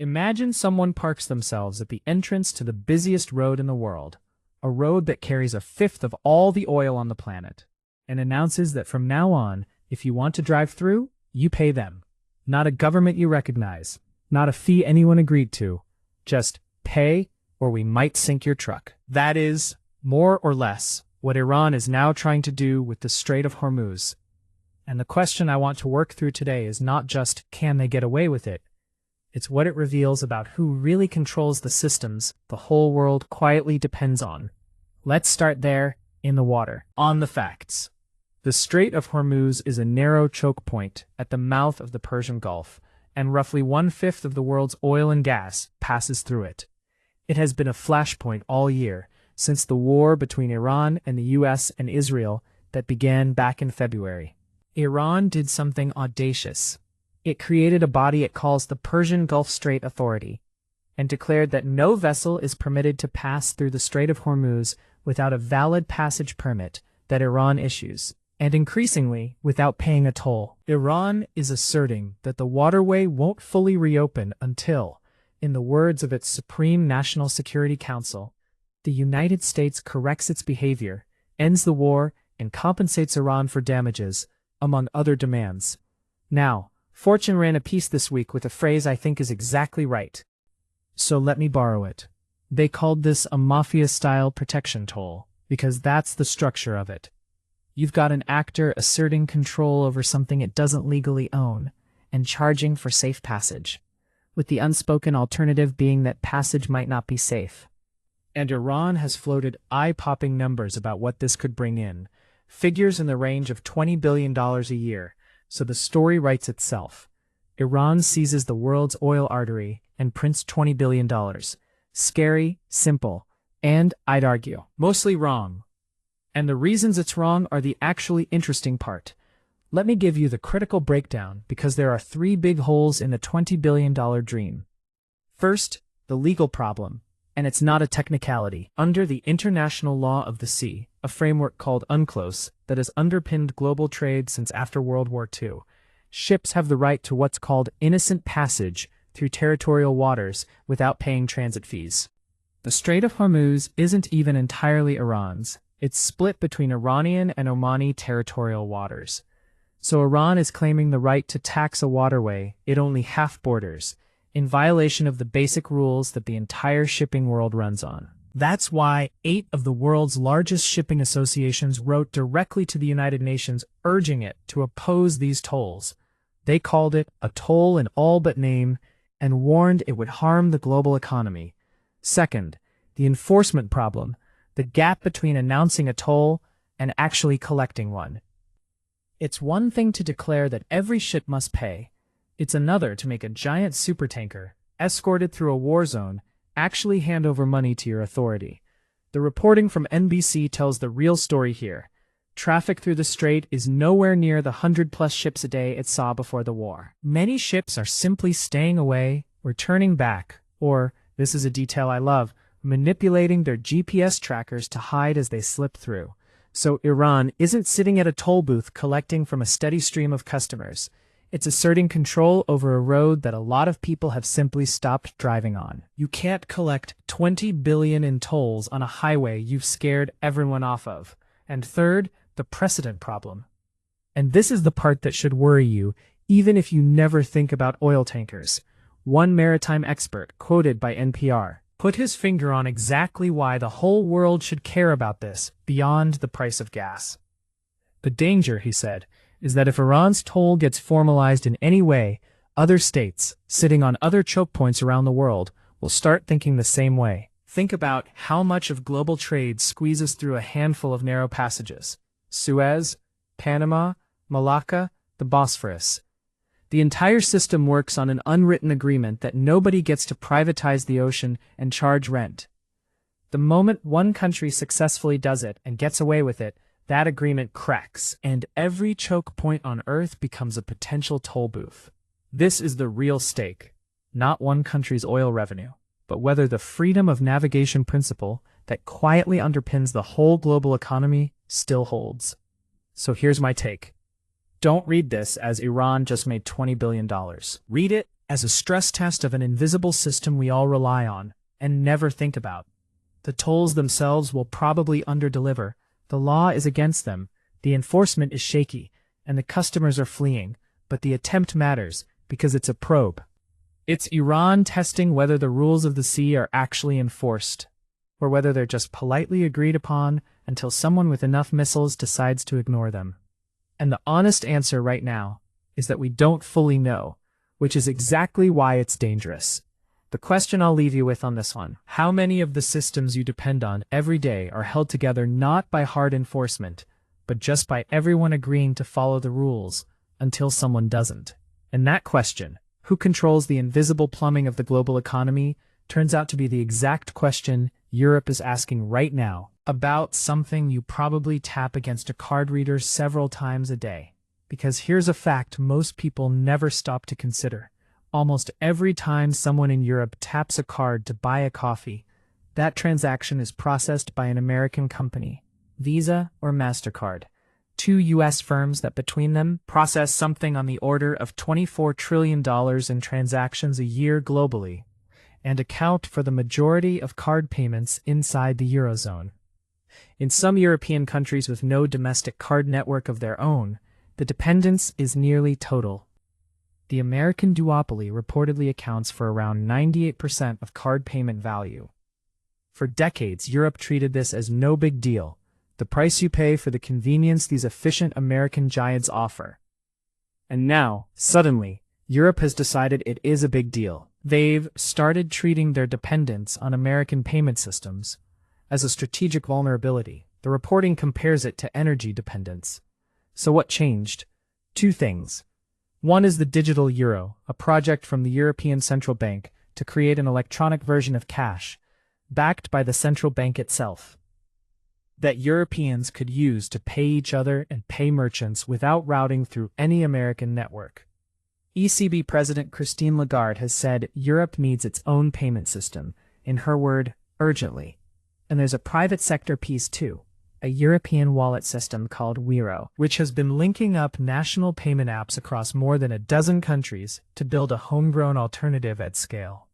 Imagine someone parks themselves at the entrance to the busiest road in the world, a road that carries a fifth of all the oil on the planet, and announces that from now on, if you want to drive through, you pay them. Not a government you recognize, not a fee anyone agreed to, just pay or we might sink your truck. That is, more or less, what Iran is now trying to do with the Strait of Hormuz. And the question I want to work through today is not just, can they get away with it? It's what it reveals about who really controls the systems the whole world quietly depends on. Let's start there, in the water. On the facts. The Strait of Hormuz is a narrow choke point at the mouth of the Persian Gulf, and roughly one-fifth of the world's oil and gas passes through it. It has been a flashpoint all year, since the war between Iran and the US and Israel that began back in February. Iran did something audacious. It created a body it calls the Persian Gulf Strait Authority, and declared that no vessel is permitted to pass through the Strait of Hormuz without a valid passage permit that Iran issues, and increasingly without paying a toll. Iran is asserting that the waterway won't fully reopen until, in the words of its Supreme National Security Council, the United States corrects its behavior, ends the war, and compensates Iran for damages, among other demands. Now, Fortune ran a piece this week with a phrase I think is exactly right. So let me borrow it. They called this a mafia-style protection toll, because that's the structure of it. You've got an actor asserting control over something it doesn't legally own, and charging for safe passage, with the unspoken alternative being that passage might not be safe. And Iran has floated eye-popping numbers about what this could bring in, figures in the range of $20 billion a year, so the story writes itself. Iran seizes the world's oil artery and prints $20 billion. Scary, simple, and, I'd argue, mostly wrong. And the reasons it's wrong are the actually interesting part. Let me give you the critical breakdown because there are three big holes in the $20 billion dream. First, the legal problem, and it's not a technicality. Under the International Law of the Sea, a framework called UNCLOS that has underpinned global trade since after World War II, ships have the right to what's called innocent passage through territorial waters without paying transit fees. The Strait of Hormuz isn't even entirely Iran's. It's split between Iranian and Omani territorial waters. So Iran is claiming the right to tax a waterway it only half borders, in violation of the basic rules that the entire shipping world runs on. That's why 8 of the world's largest shipping associations wrote directly to the United Nations urging it to oppose these tolls. They called it a toll in all but name and warned it would harm the global economy. Second, the enforcement problem, the gap between announcing a toll and actually collecting one. It's one thing to declare that every ship must pay. It's another to make a giant supertanker, escorted through a war zone, actually hand over money to your authority. The reporting from NBC tells the real story here. Traffic through the strait is nowhere near the 100+ ships a day it saw before the war. Many ships are simply staying away or turning back, or, this is a detail I love, manipulating their GPS trackers to hide as they slip through. So Iran isn't sitting at a toll booth collecting from a steady stream of customers. It's asserting control over a road that a lot of people have simply stopped driving on. You can't collect $20 billion in tolls on a highway you've scared everyone off of. And third, the precedent problem. And this is the part that should worry you, even if you never think about oil tankers. One maritime expert, quoted by NPR, put his finger on exactly why the whole world should care about this, beyond the price of gas. The danger, he said, is that if Iran's toll gets formalized in any way, other states, sitting on other choke points around the world, will start thinking the same way. Think about how much of global trade squeezes through a handful of narrow passages. Suez, Panama, Malacca, the Bosphorus. The entire system works on an unwritten agreement that nobody gets to privatize the ocean and charge rent. The moment one country successfully does it and gets away with it, that agreement cracks, and every choke point on Earth becomes a potential toll booth. This is the real stake, not one country's oil revenue, but whether the freedom of navigation principle that quietly underpins the whole global economy still holds. So here's my take. Don't read this as Iran just made $20 billion. Read it as a stress test of an invisible system we all rely on and never think about. The tolls themselves will probably underdeliver. The law is against them, the enforcement is shaky, and the customers are fleeing, but the attempt matters because it's a probe. It's Iran testing whether the rules of the sea are actually enforced, or whether they're just politely agreed upon until someone with enough missiles decides to ignore them. And the honest answer right now is that we don't fully know, which is exactly why it's dangerous. The question I'll leave you with on this one: how many of the systems you depend on every day are held together not by hard enforcement, but just by everyone agreeing to follow the rules until someone doesn't? And that question, who controls the invisible plumbing of the global economy, turns out to be the exact question Europe is asking right now about something you probably tap against a card reader several times a day. Because here's a fact most people never stop to consider. Almost every time someone in Europe taps a card to buy a coffee, that transaction is processed by an American company, Visa or MasterCard, two U.S. firms that between them process something on the order of $24 trillion in transactions a year globally, and account for the majority of card payments inside the Eurozone. In some European countries with no domestic card network of their own, the dependence is nearly total. The American duopoly reportedly accounts for around 98% of card payment value. For decades, Europe treated this as no big deal, the price you pay for the convenience these efficient American giants offer. And now, suddenly, Europe has decided it is a big deal. They've started treating their dependence on American payment systems as a strategic vulnerability. The reporting compares it to energy dependence. So what changed? Two things. One is the digital euro, a project from the European Central Bank to create an electronic version of cash, backed by the central bank itself, that Europeans could use to pay each other and pay merchants without routing through any American network. ECB President Christine Lagarde has said Europe needs its own payment system, in her word, urgently. And there's a private sector piece too. A European wallet system called Wero, which has been linking up national payment apps across more than a dozen countries to build a homegrown alternative at scale.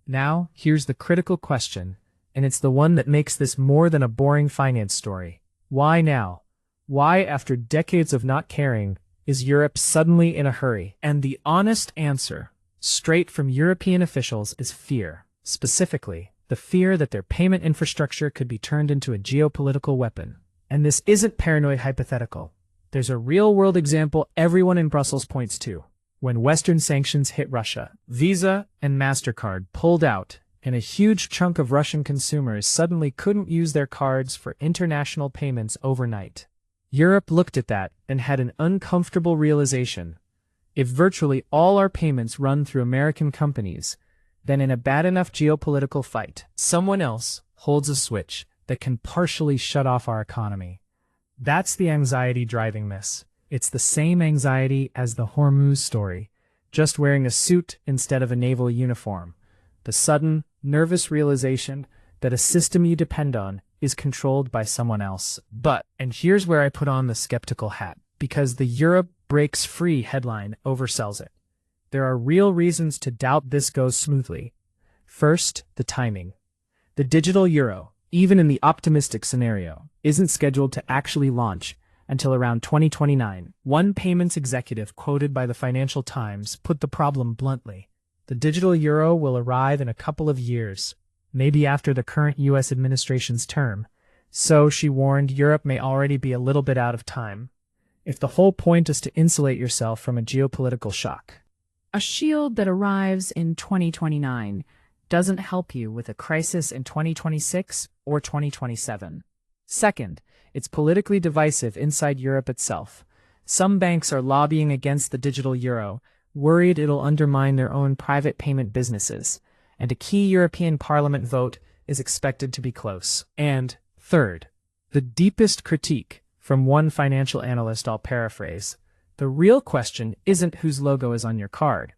Now, here's the critical question, and it's the one that makes this more than a boring finance story. Why now? Why, after decades of not caring, is Europe suddenly in a hurry? And the honest answer, straight from European officials, is fear. Specifically, the fear that their payment infrastructure could be turned into a geopolitical weapon. And this isn't paranoid hypothetical. There's a real-world example everyone in Brussels points to. When Western sanctions hit Russia, Visa and MasterCard pulled out, and a huge chunk of Russian consumers suddenly couldn't use their cards for international payments overnight. Europe looked at that and had an uncomfortable realization. If virtually all our payments run through American companies, then in a bad enough geopolitical fight, someone else holds a switch that can partially shut off our economy. That's the anxiety driving this. It's the same anxiety as the Hormuz story, just wearing a suit instead of a naval uniform. The sudden, nervous realization that a system you depend on is controlled by someone else. But, and here's where I put on the skeptical hat, because the Europe breaks free headline oversells it. There are real reasons to doubt this goes smoothly. First, the timing. The digital euro, even in the optimistic scenario, isn't scheduled to actually launch until around 2029. One payments executive quoted by the Financial Times put the problem bluntly. The digital euro will arrive in a couple of years, maybe after the current U.S. administration's term. So, she warned, Europe may already be a little bit out of time, if the whole point is to insulate yourself from a geopolitical shock. A shield that arrives in 2029 doesn't help you with a crisis in 2026 or 2027. Second, it's politically divisive inside Europe itself. Some banks are lobbying against the digital euro, worried it'll undermine their own private payment businesses, and a key European Parliament vote is expected to be close. And third, the deepest critique from one financial analyst I'll paraphrase: the real question isn't whose logo is on your card.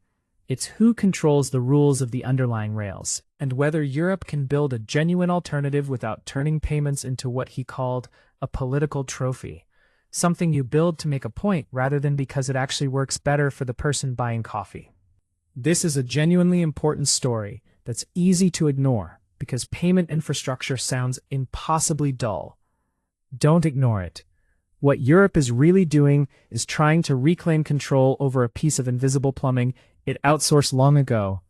It's who controls the rules of the underlying rails, and whether Europe can build a genuine alternative without turning payments into what he called a political trophy. Something you build to make a point rather than because it actually works better for the person buying coffee. This is a genuinely important story that's easy to ignore because payment infrastructure sounds impossibly dull. Don't ignore it. What Europe is really doing is trying to reclaim control over a piece of invisible plumbing it outsourced long ago,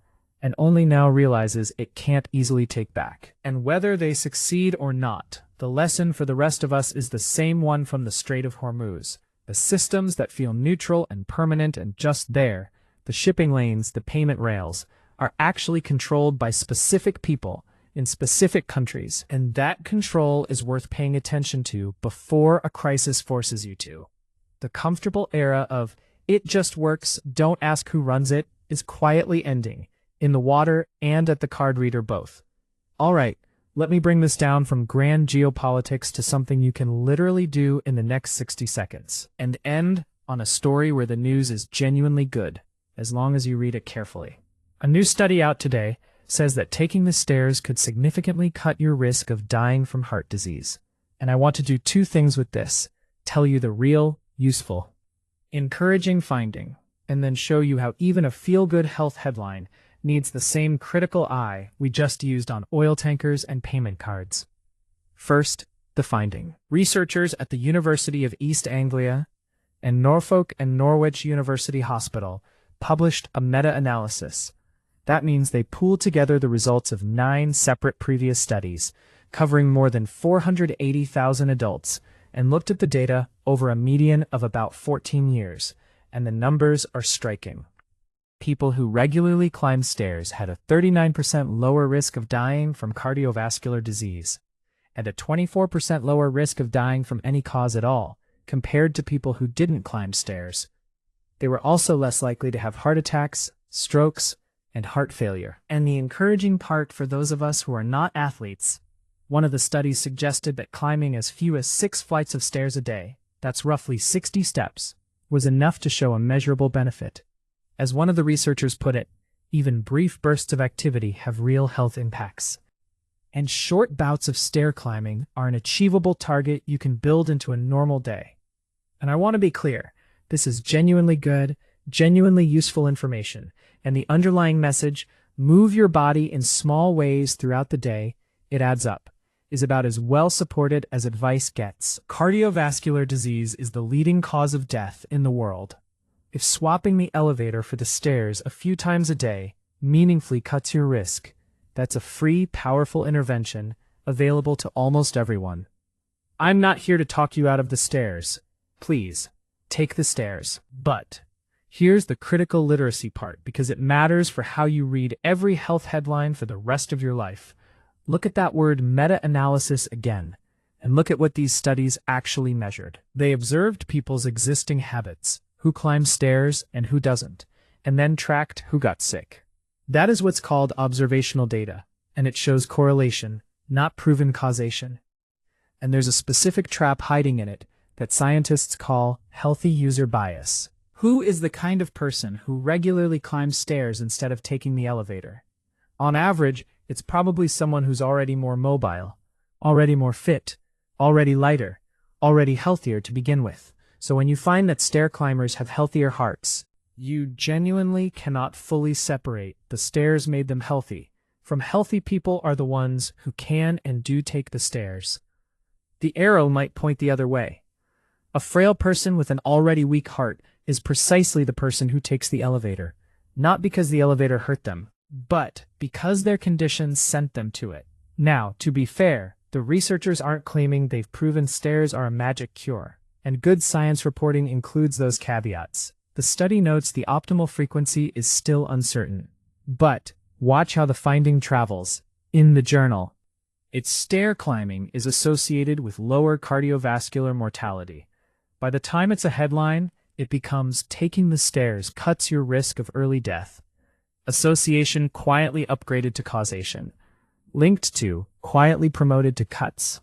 and only now realizes it can't easily take back. And whether they succeed or not, the lesson for the rest of us is the same one from the Strait of Hormuz. The systems that feel neutral and permanent and just there, the shipping lanes, the payment rails, are actually controlled by specific people in specific countries, and that control is worth paying attention to before a crisis forces you to. The comfortable era of "it just works, don't ask who runs it" is quietly ending, in the water and at the card reader both. All right, let me bring this down from grand geopolitics to something you can literally do in the next 60 seconds, and end on a story where the news is genuinely good, as long as you read it carefully. A new study out today says that taking the stairs could significantly cut your risk of dying from heart disease. And I want to do two things with this: tell you the real, useful, encouraging finding, and then show you how even a feel-good health headline needs the same critical eye we just used on oil tankers and payment cards. First, the finding. Researchers at the University of East Anglia and Norfolk and Norwich University Hospital published a meta-analysis. That means they pooled together the results of 9 separate previous studies, covering more than 480,000 adults, and looked at the data over a median of about 14 years, and the numbers are striking. People who regularly climb stairs had a 39% lower risk of dying from cardiovascular disease, and a 24% lower risk of dying from any cause at all, compared to people who didn't climb stairs. They were also less likely to have heart attacks, strokes, and heart failure. And the encouraging part for those of us who are not athletes, one of the studies suggested that climbing as few as 6 flights of stairs a day, that's roughly 60 steps, was enough to show a measurable benefit. As one of the researchers put it, even brief bursts of activity have real health impacts. And short bouts of stair climbing are an achievable target you can build into a normal day. And I want to be clear, this is genuinely good, genuinely useful information, and the underlying message, move your body in small ways throughout the day, it adds up, is about as well supported as advice gets. Cardiovascular disease is the leading cause of death in the world. If swapping the elevator for the stairs a few times a day meaningfully cuts your risk, that's a free, powerful intervention available to almost everyone. I'm not here to talk you out of the stairs. Please, take the stairs. But here's the critical literacy part, because it matters for how you read every health headline for the rest of your life. Look at that word meta-analysis again, and look at what these studies actually measured. They observed people's existing habits, who climbs stairs and who doesn't, and then tracked who got sick. That is what's called observational data, and it shows correlation, not proven causation. And there's a specific trap hiding in it that scientists call healthy user bias. Who is the kind of person who regularly climbs stairs instead of taking the elevator? On average, it's probably someone who's already more mobile, already more fit, already lighter, already healthier to begin with. So when you find that stair climbers have healthier hearts, you genuinely cannot fully separate the stairs made them healthy from healthy people are the ones who can and do take the stairs. The arrow might point the other way. A frail person with an already weak heart is precisely the person who takes the elevator, not because the elevator hurt them, but because their conditions sent them to it. Now, to be fair, the researchers aren't claiming they've proven stairs are a magic cure, and good science reporting includes those caveats. The study notes the optimal frequency is still uncertain. But watch how the finding travels. In the journal, its stair climbing is associated with lower cardiovascular mortality. By the time it's a headline, it becomes taking the stairs cuts your risk of early death. Association quietly upgraded to causation. Linked to, quietly promoted to cuts.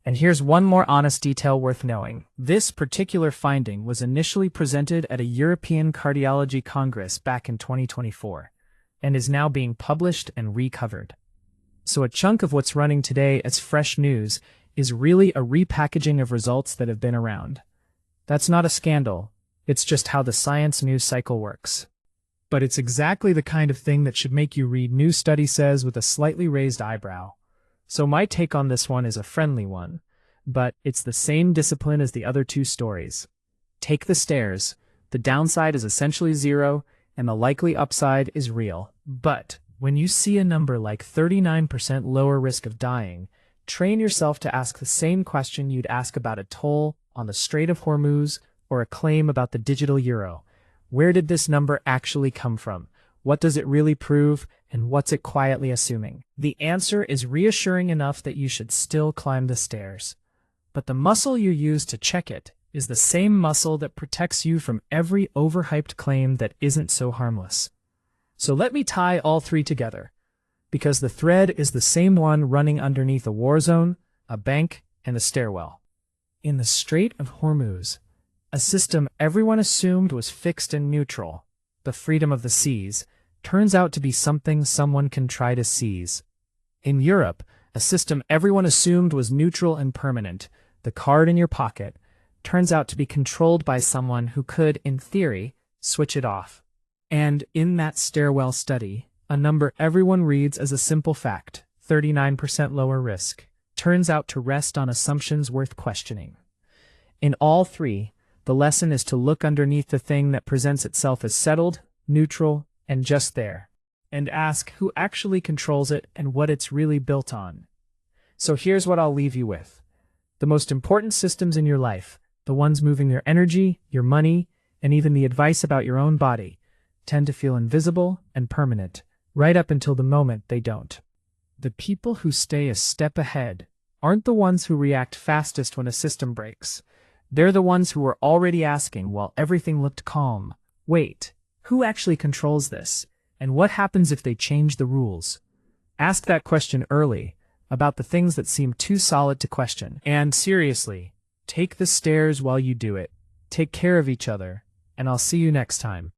And here's one more honest detail worth knowing. This particular finding was initially presented at a European Cardiology Congress back in 2024, and is now being published and recovered. So a chunk of what's running today as fresh news is really a repackaging of results that have been around. That's not a scandal, it's just how the science news cycle works. But it's exactly the kind of thing that should make you read New Study Says with a slightly raised eyebrow. So my take on this one is a friendly one, but it's the same discipline as the other two stories. Take the stairs. The downside is essentially zero, and the likely upside is real. But when you see a number like 39% lower risk of dying, train yourself to ask the same question you'd ask about a toll on the Strait of Hormuz or a claim about the digital euro. Where did this number actually come from? What does it really prove? And what's it quietly assuming? The answer is reassuring enough that you should still climb the stairs. But the muscle you use to check it is the same muscle that protects you from every overhyped claim that isn't so harmless. So let me tie all three together, because the thread is the same one running underneath a war zone, a bank, and a stairwell. In the Strait of Hormuz, a system everyone assumed was fixed and neutral, the freedom of the seas, turns out to be something someone can try to seize. In Europe, a system everyone assumed was neutral and permanent, the card in your pocket, turns out to be controlled by someone who could, in theory, switch it off. And in that stairwell study, a number everyone reads as a simple fact, 39% lower risk, turns out to rest on assumptions worth questioning. In all three, the lesson is to look underneath the thing that presents itself as settled, neutral, and just there, and ask who actually controls it and what it's really built on. So here's what I'll leave you with. The most important systems in your life, the ones moving your energy, your money, and even the advice about your own body, tend to feel invisible and permanent, right up until the moment they don't. The people who stay a step ahead aren't the ones who react fastest when a system breaks. They're the ones who were already asking while everything looked calm, wait, who actually controls this? And what happens if they change the rules? Ask that question early, about the things that seem too solid to question. And seriously, take the stairs while you do it. Take care of each other, and I'll see you next time.